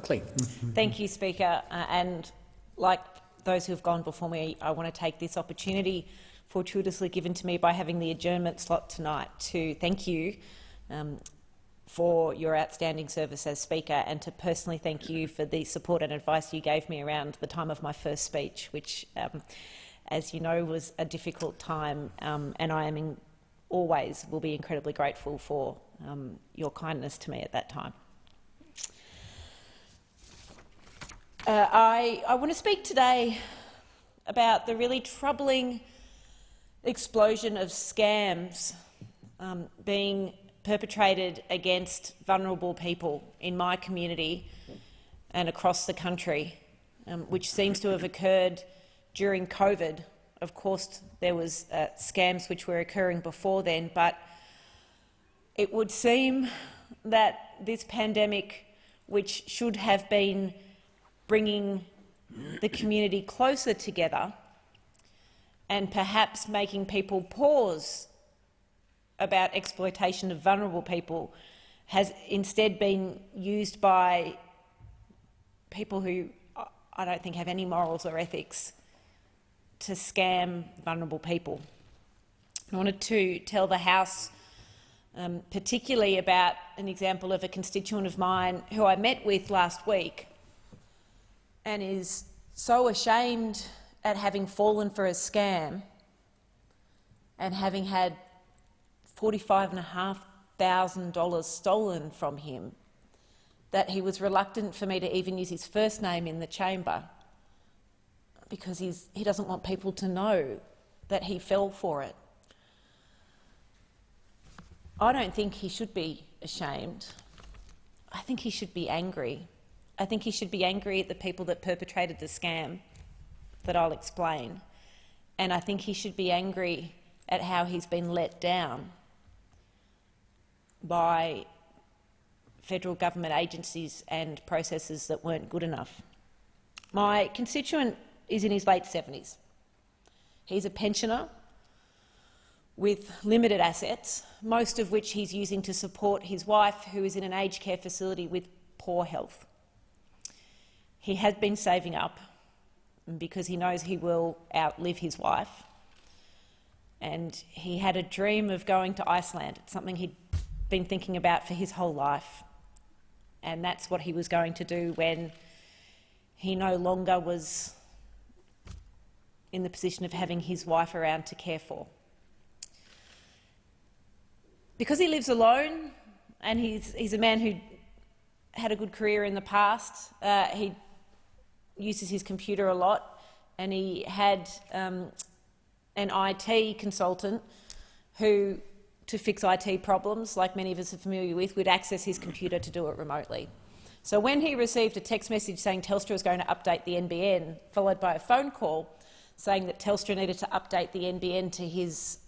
Buckley. Thank you, Speaker. And like those who have gone before me, I want to take this opportunity fortuitously given to me by having the adjournment slot tonight to thank you for your outstanding service as Speaker, and to personally thank you for the support and advice you gave me around the time of my first speech, which, as you know, was a difficult time, and I am always will be incredibly grateful for your kindness to me at that time. I want to speak today about the really troubling explosion of scams being perpetrated against vulnerable people in my community and across the country, which seems to have occurred during COVID. Of course, there was scams which were occurring before then, but it would seem that this pandemic, which should have been bringing the community closer together and perhaps making people pause about exploitation of vulnerable people, has instead been used by people who I don't think have any morals or ethics to scam vulnerable people. I wanted to tell the House particularly about an example of a constituent of mine who I met with last week and is so ashamed at having fallen for a scam and having had $45,500 stolen from him that he was reluctant for me to even use his first name in the chamber, because he doesn't want people to know that he fell for it. I don't think he should be ashamed. I think he should be angry. I think he should be angry at the people that perpetrated the scam that I'll explain. And I think he should be angry at how he's been let down by federal government agencies and processes that weren't good enough. My constituent is in his late 70s. He's a pensioner with limited assets, most of which he's using to support his wife, who is in an aged care facility with poor health. He had been saving up because he knows he will outlive his wife, and he had a dream of going to Iceland. It's something he'd been thinking about for his whole life, and that's what he was going to do when he no longer was in the position of having his wife around to care for. Because he lives alone and he's a man who had a good career in the past, he uses his computer a lot, and he had an IT consultant who, to fix IT problems, like many of us are familiar with, would access his computer to do it remotely. So when he received a text message saying Telstra was going to update the NBN, followed by a phone call saying that Telstra needed to update the NBN to his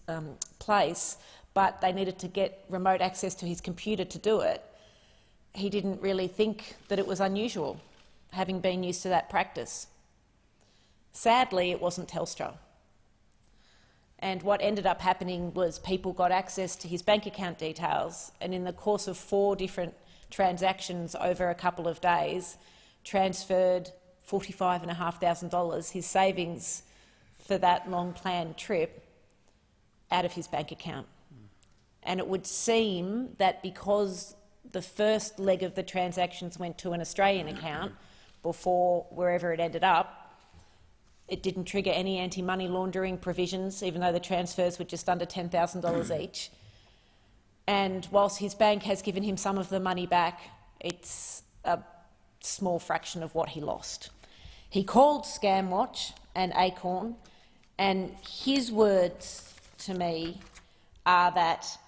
place, but they needed to get remote access to his computer to do it, he didn't really think that it was unusual, having been used to that practice. Sadly, it wasn't Telstra. And what ended up happening was people got access to his bank account details, and in the course of 4 different transactions over a couple of days, transferred $45,500, his savings for that long-planned trip, out of his bank account. And it would seem that because the first leg of the transactions went to an Australian account before wherever it ended up, it didn't trigger any anti-money laundering provisions, even though the transfers were just under $10,000 each. And whilst his bank has given him some of the money back, it's a small fraction of what he lost. He called Scamwatch and Acorn, and his words to me are that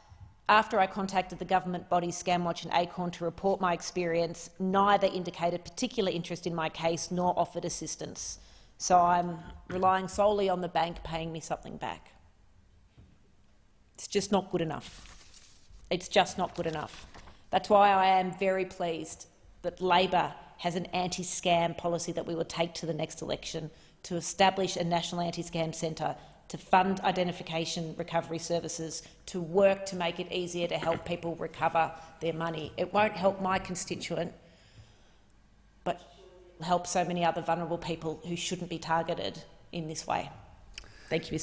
after I contacted the government bodies Scamwatch and Acorn to report my experience, neither indicated particular interest in my case nor offered assistance. So I'm relying solely on the bank paying me something back. It's just not good enough. It's just not good enough. That's why I am very pleased that Labor has an anti-scam policy that we will take to the next election, to establish a national anti-scam centre, to fund identification recovery services, to work to make it easier to help people recover their money. It won't help my constituent, but help so many other vulnerable people who shouldn't be targeted in this way. Thank you, Mr.